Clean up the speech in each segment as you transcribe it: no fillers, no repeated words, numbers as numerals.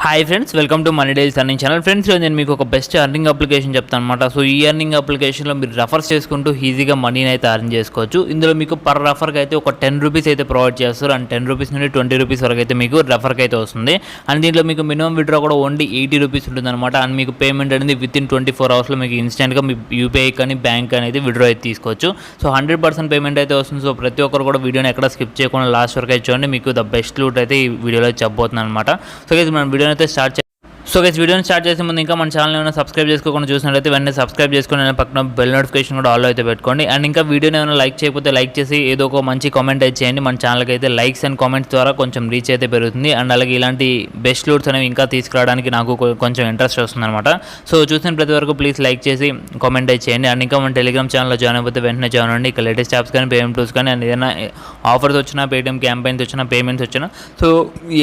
Hi friends, welcome to money dailies earning channel. Friends, నేను మీకు ఒక బెస్ట్ అర్నింగ్ అప్లికేషన్ చెప్తాను అనమాట. సో ఈ అర్నింగ్ అప్లికేషన్లో మీరు రెఫర్స్ చేసుకుంటూ ఈజీగా మనీని అయితే అర్న్ చేసుకోవచ్చు. ఇందులో మీకు పర్ రెఫర్కి అయితే ఒక 10 రూపీస్ అయితే ప్రొవైడ్ చేస్తారు. అండ్ 10 రూపీస్ నుండి 20 రూపీస్ వరకు అయితే మీకు రెఫర్కి అయితే వస్తుంది. అండ్ దీంట్లో మీకు మినిమం విత్డ్రా కూడా ఓన్లీ 80 రూపీస్ ఉంటుంది అనమాట. అండ్ మీకు పేమెంట్ అనేది వితిన్ 24 అవర్స్లో మీకు ఇన్స్టెంట్గా మీ యూపీఐ కానీ బ్యాంక్ అనేది విత్డ్రా అయితే తీసుకోవచ్చు. సో 100% పేమెంట్ అయితే వస్తుంది. సో ప్రతి ఒక్కరు కూడా వీడియోని ఎక్కడ స్కిప్ చేయకుండా లాస్ట్ వరకు అయితే చూడండి. మీకు ద బెస్ట్ లూట్ అయితే ఈ వీడియోలో చెప్పబోతున్నాను అనమాట. సో ఇది మనం వీడియోని అయితే స్టార్ట్ సో గైస్, వీడియోని స్టార్ట్ చేసే ముందు ఇంకా మన ఛానల్ ఏమైనా సబ్స్క్రైబ్ చేసుకోకుండా చూసినట్లయితే వెంటనే సబ్స్క్రైబ్ చేసుకుని పక్కన బెల్ నోటిఫికేషన్ కూడా ఆల్ అయితే పెట్టుకోండి. అండ్ ఇంకా వీడియోని ఏమైనా లైక్ చేయకపోతే లైక్ చేసి ఏదో ఒక మంచి కామెంట్ అయితే చేయండి. మన ఛానల్కి అయితే లైక్స్ అండ్ కామెంట్స్ ద్వారా కొంచెం రీచ్ అయితే పెరుగుతుంది. అండ్ అలాగే ఇలాంటి బెస్ట్ లూట్స్ అనేవి ఇంకా తీసుకురావడానికి నాకు కొంచెం ఇంట్రెస్ట్ వస్తుంది అనమాట. సో చూసిన ప్రతి వరకు ప్లీజ్ లైక్ చేసి కామెంట్ అయితే చేయండి. అండ్ ఇంకా మన టెలిగ్రామ్ ఛానల్లో జాయిన్ అయిపోతే వెంటనే జాయిన్ అవ్వండి. ఇక్కడ లేటెస్ట్ యాప్స్ కానీ పేమెంట్ టూల్స్ కానీ అండ్ ఏదైనా ఆఫర్స్ వచ్చినా, పేటీఎం క్యాంపెయిన్స్ వచ్చినా, పేమెంట్స్ వచ్చినా, సో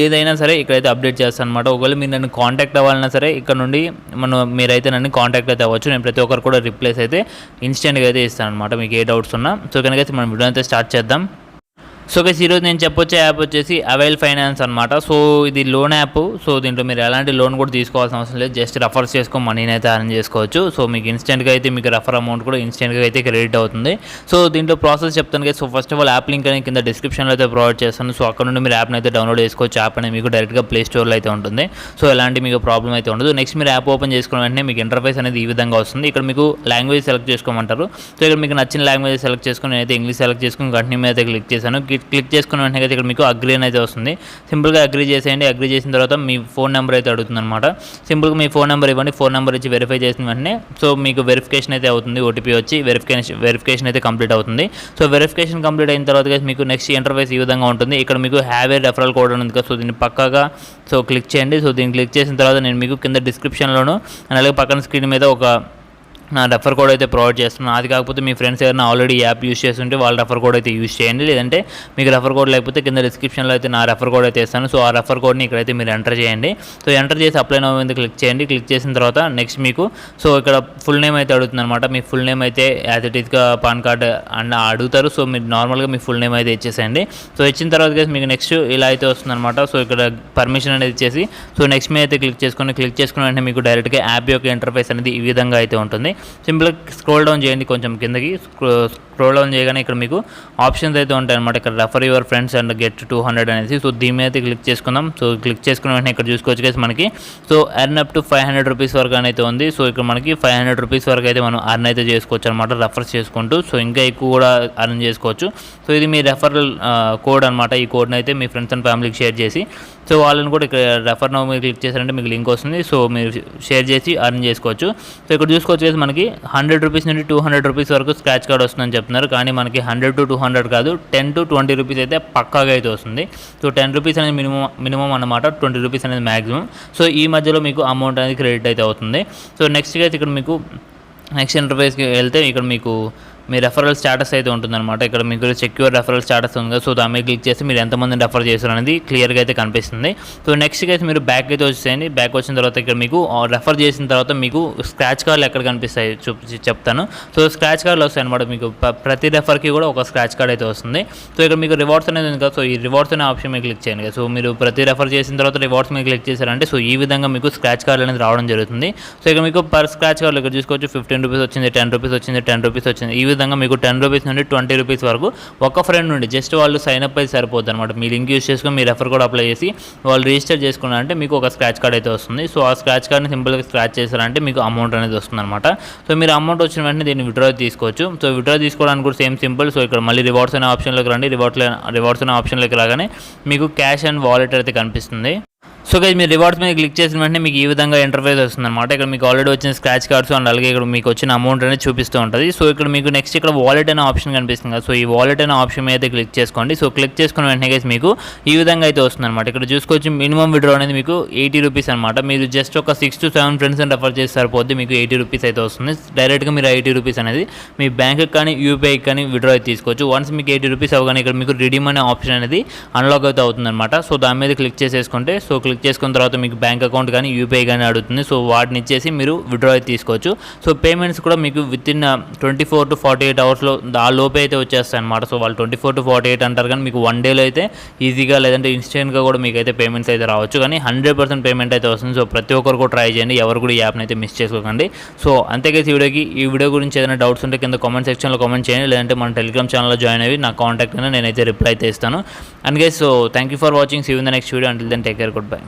ఏదైనా సరే ఇక్కడైతే అప్డేట్ చేస్తాను అనమాట. ఒకవేళ మీరు నన్ను కాంటాక్ట్ అవ్వాలన్నా సరే ఇక్కడ నుండి మీరైతే నన్ను కాంటాక్ట్ అయితే అవ్వచ్చు. నేను ప్రతి ఒక్కరు కూడా రిప్లైస్ అయితే ఇన్స్టెంట్గా అయితే ఇస్తాను అనమాట, మీకు ఏ డౌట్స్ ఉన్నా. సో కనుక మనం వీడియో అయితే స్టార్ట్ చేద్దాం. సో గైస్, ఈరోజు నేను చెప్పొచ్చే యాప్ వచ్చేసి అవైల్ ఫైనాన్స్ అనమాట. సో ఇది లోన్ యాప్. సో దీంట్లో మీరు ఎలాంటి లోన్ కూడా తీసుకోవాల్సిన అవసరం లేదు. జస్ట్ రెఫర్స్ చేసుకొని మనీని అయితే అర్న్ చేసుకోవచ్చు. సో మీకు ఇన్స్టెంట్గా అయితే మీకు రెఫర్ అమౌంట్ కూడా ఇన్స్టెంట్గా అయితే క్రెడిట్ అవుతుంది. సో దీంట్లో ప్రాసెస్ చెప్తాను కదా. So first of all app link అనేది కింద డిస్క్రిప్షన్లో అయితే ప్రొవైడ్ చేస్తాను. సో అక్కడ నుండి మీరు యాప్ని అయితే డౌన్లోడ్ చేసుకోవచ్చు. యాప్ అనేది మీకు డైరెక్ట్గా ప్లే స్టోర్లో అయితే ఉంటుంది. సో ఎలాంటి మీకు ప్రాబ్లం అయితే ఉండదు. నెక్స్ట్ మీరు యాప్ ఓపెన్ చేసుకున్న వెంటనే మీకు ఇంటర్ఫేస్ అనేది ఈ విధంగా వస్తుంది. ఇక్కడ మీకు లాంగ్వేజ్ సెలెక్ట్ చేసుకోమంటారు. సో ఇక్కడ మీకు నచ్చిన లాంగ్వేజ్ సెలెక్ట్ చేసుకుని నేనైతే ఇంగ్లీష్ సెలెక్ట్ చేసుకుని కంటిన్యూ అయితే క్లిక్ చేశాను. క్లిక్ చేసుకున్న వెంటనే ఇక్కడ మీకు అగ్రీ అనేది వస్తుంది. సింపుల్గా అగ్రీ చేసేయండి. అగ్రీ చేసిన తర్వాత మీ ఫోన్ నెంబర్ అయితే అడుగుతుంది అనమాట. సింపుల్గా మీ ఫోన్ నెంబర్ ఇవ్వండి. ఫోన్ నెంబర్ ఇచ్చి వెరిఫై చేసిన వెంటనే సో మీకు వెరిఫికేషన్ అయితే అవుతుంది. ఓటీపీ వచ్చి వెరిఫికేషన్ అయితే కంప్లీట్ అవుతుంది. సో వెరిఫికేషన్ కంప్లీట్ అయిన తర్వాత మీకు నెక్స్ట్ ఇంటర్ఫేస్ ఈ విధంగా ఉంటుంది. ఇక్కడ మీకు హ్యావ్ ఏ రెఫరల్ కోడ్ ఉంది కదా. సో దీన్ని పక్కాగా సో క్లిక్ చేయండి. సో దీన్ని క్లిక్ చేసిన తర్వాత నేను మీకు కింద డిస్క్రిప్షన్లోను అలాగే పక్కన స్క్రీన్ మీద ఒక నా రెఫర్ కోడ్ అయితే ప్రొవైడ్ చేస్తున్నాను. అది కాకపోతే మీ ఫ్రెండ్స్ ఎవరైనా ఆల్రెడీ యాప్ యూస్ చేస్తుంటే వాళ్ళ రెఫర్ కోడ్ అయితే యూస్ చేయండి. లేదంటే మీకు రెఫర్ కోడ్ లేకపోతే కింద డిస్క్రిప్షన్లో అయితే నా రెఫర్ కోడ్ అయితే ఇస్తాను. సో ఆ రెఫర్ కోడ్ని ఇక్కడైతే మీరు ఎంటర్ చేయండి. సో ఎంటర్ చేసి అప్లై నౌ మీద క్లిక్ చేయండి. క్లిక్ చేసిన తర్వాత నెక్స్ట్ మీకు సో ఇక్కడ ఫుల్ నేమ్ అయితే అడుగుతుంది అనమాట. మీ ఫుల్ నేమ్ అయితే యాజ్ ఇట్ ఈస్గా పాన్ కార్డ్ అండ్ అడుగుతారు. సో మీరు నార్మల్గా మీ ఫుల్ నేమ్ అయితే ఇచ్చేసేయండి. సో ఇచ్చిన తర్వాత మీకు నెక్స్ట్ ఇలా అయితే వస్తుంది అనమాట. సో ఇక్కడ పర్మిషన్ అనేది ఇచ్చేసి సో నెక్స్ట్ మీద అయితే క్లిక్ చేసుకుని వెంటనే మీకు డైరెక్ట్గా యాప్ యొక్క ఇంటర్ఫేస్ అనేది ఈ విధంగా అయితే ఉంటుంది. సింపుల్గా స్క్రోల్ డౌన్ చేయండి కొంచెం కిందకి. స్క్రోల్ డౌన్ చేయగానే ఇక్కడ మీకు ఆప్షన్స్ అయితే ఉంటాయి అనమాట. ఇక్కడ refer your friends and get 200 అనేసి. సో దీని మీద అయితే క్లిక్ చేసుకుందాం. సో క్లిక్ చేసుకున్న వెంటనే ఇక్కడ చూసుకోవచ్చు కదా మనకి so earn up to 500 rupees వరకు అయితే ఉంది. సో ఇక్కడ మనకి 500 రూపీస్ వరకు అయితే మనం అర్న్ అయితే చేసుకోవచ్చు అనమాట రెఫర్స్ చేసుకుంటూ. సో ఇంకా ఎక్కువ కూడా అర్న్ చేసుకోవచ్చు. సో ఇది మీ రెఫరల్ కోడ్ అనమాట. ఈ కోడ్ని అయితే మీ ఫ్రెండ్స్ అండ్ ఫ్యామిలీకి షేర్ చేసి సో వాళ్ళని కూడా ఇక్కడ రెఫర్ నౌ మీరు క్లిక్ చేశారంటే మీకు లింక్ వస్తుంది. సో మీరు షేర్ చేసి అర్న్ చేసుకోవచ్చు. సో ఇక్కడ చూసుకోవచ్చు కదా మనకి 100 రూపీస్ నుండి 200 రూపీస్ వరకు స్క్రాచ్ కార్డ్ వస్తుందని చెప్తున్నారు. కానీ మనకి 100 to 200 కాదు, 10 to 20 రూపీస్ అయితే పక్కాగా అయితే వస్తుంది. సో 10 రూపీస్ అనేది మినిమం అన్నమాట, 20 రూపీస్ అనేది మ్యాక్సిమం. సో ఈ మధ్యలో మీకు అమౌంట్ అనేది క్రెడిట్ అయితే అవుతుంది. సో నెక్స్ట్గా అయితే ఇక్కడ మీకు నెక్స్ట్ ఇంటర్ఫేస్కి వెళ్తే ఇక్కడ మీకు మీ రెఫరల్ స్టేటస్ అయితే ఉంటుందన్నమాట. ఇక్కడ మీకు సెక్యూర్ రెఫరల్ స్టేటస్ ఉంది కదా. సో దాని మీద క్లిక్ చేసి మీరు ఎంతమందిని రెఫర్ చేస్తారు అనేది క్లియర్గా అయితే కనిపిస్తుంది. సో నెక్స్ట్గా అయితే మీరు బ్యాక్ అయితే వచ్చేయండి. బ్యాక్ వచ్చిన తర్వాత ఇక్కడ మీకు రెఫర్ చేసిన తర్వాత మీకు స్క్రాచ్ కార్డులు ఎక్కడ కనిపిస్తాయి చెప్తాను. సో స్క్రాచ్ కార్డులు వస్తాయి అనమాట. మీకు ప్రతి రెఫర్కి కూడా ఒక స్క్రాచ్ కార్డ్ అయితే వస్తుంది. సో ఇక్కడ మీకు రివార్డ్స్ అనేది ఉంది కదా. సో ఈ రివార్డ్స్ అనే ఆప్షన్ మీద క్లిక్ చేయండి. సో మీరు ప్రతి రెఫర్ చేసిన తర్వాత రివార్డ్స్ మీద క్లిక్ చేశారంటే సో ఈ విధంగా మీకు స్క్రాచ్ కార్డు అనేది రావడం జరుగుతుంది. సో ఇక్కడ మీకు పర్ స్క్రాచ్ కార్డులు ఇక్కడ చూసుకోవచ్చు 15 రూపీస్ వచ్చింది, 10 రూపీస్ వచ్చింది, 10 రూపీస్ వచ్చింది. ఈ విధంగా మీకు 10 రూపీస్ నుండి 20 రూపీస్ వరకు ఒక ఫ్రెండ్ నుండి జస్ట్ వాళ్ళు సైన్ అప్ అయితే సరిపోతుంది అనమాట. మీ లింక్ యూస్ చేసుకొని మీ రెఫర్ కోడ్ అప్లై చేసి వాళ్ళు రిజిస్టర్ చేసుకున్నారంటే మీకు ఒక స్క్రాచ్ కార్డ్ అయితే వస్తుంది. సో ఆ స్క్రాచ్ కార్డ్ని సింపుల్గా స్క్రాచ్ చేశారంటే మీకు అమౌంట్ అనేది వస్తుంది అనమాట. సో మీరు అమౌంట్ వచ్చిన వెంటనే దీన్ని విత్డ్రా తీసుకోవచ్చు. సో విత్డ్రా తీసుకోవడానికి కూడా సేమ్ సింపుల్. సో ఇక్కడ మళ్ళీ రివార్డ్స్ అనే ఆప్షన్లోకి రండి. రివార్డ్స్ అనే ఆప్షన్లోకి రాగానే మీకు క్యాష్ అండ్ వాలెట్ అయితే కనిపిస్తుంది. సో గైస్, మీరు రివార్డ్స్ మీద క్లిక్ చేసిన వెంటనే మీకు ఈ విధంగా ఇంటర్ఫేస్ వస్తుంది అనమాట. ఇక్కడ మీకు ఆల్రెడీ వచ్చిన స్క్రాచ్ కార్డ్స్ అండ్ అలాగే ఇక్కడ మీకు వచ్చిన అమౌంట్ అనేది చూపిస్తూ ఉంటుంది. సో ఇక్కడ మీకు నెక్స్ట్ ఇక్కడ వాలెట్ అనే ఆప్షన్ కనిపిస్తుంది కదా. సో ఈ వాలెట్ అనే ఆప్షన్ మీద అయితే క్లిక్ చేసుకోండి. సో క్లిక్ చేసుకున్న వెంటనే గైస్ మీకు ఈ విధంగా అయితే వస్తుంది అనమాట. ఇక్కడ చూసుకోవచ్చు మినిమం విత్డ్రా అనేది మీకు 80 రూపీస్ అనమాట. మీరు జస్ట్ ఒక 6 to 7 ఫ్రెండ్స్ అని రెఫర్ చేసి సరిపోద్ది, మీకు 80 రూపీస్ అయితే వస్తుంది. డైరెక్ట్గా మీరు 80 రూపీస్ అనేది మీ బ్యాంక్కి కానీ యూపీఐకి కానీ విత్డ్రా అయితే తీసుకోవచ్చు. వన్స్ మీకు 80 రూపీస్ అవగానే ఇక్కడ మీకు రిడీమ్ అనే ఆప్షన్ అనేది అన్లాక్ అయితే అవుతుంది అనమాట. సో దాని మీద క్లిక్ చేసేసుకుంటే సో క్లిక్ క్లిక్ చేసుకున్న తర్వాత మీకు బ్యాంక్ అకౌంట్ కానీ యూపీఐ కానీ అడుగుతుంది. సో వాటిని ఇచ్చేసి మీరు విత్డ్రా అయితే తీసుకోవచ్చు. సో పేమెంట్స్ కూడా మీకు వితిన్ 24 to 48 అవర్స్లో ఆ లోపే అయితే వచ్చేస్తాయి అనమాట. సో వాళ్ళు 24 to 48 అంటారు, కానీ మీకు 1 డేలో అయితే ఈజీగా లేదంటే ఇన్స్టెంట్గా కూడా మీకు అయితే పేమెంట్స్ అయితే రావచ్చు. కానీ 100% పేమెంట్ అయితే వస్తుంది. సో ప్రతి ఒక్కరు కూడా ట్రై చేయండి, ఎవరు కూడా ఈ యాప్ని అయితే మిస్ చేసుకోకండి. సో అంతేకాదు ఈ వీడియో గురించి ఏదైనా డౌట్స్ ఉంటే కింద కామెంట్ సెక్షన్లో కామెంట్ చేయండి, లేదంటే మన టెలిగ్రామ్ ఛానల్లో జాయిన్ అయ్యి నా కాంటాక్ట్ అయినా నేనైతే రిప్లై అయితే ఇస్తాను. And guys, so thank you for watching. See you in the next video. Until then take care, good bye.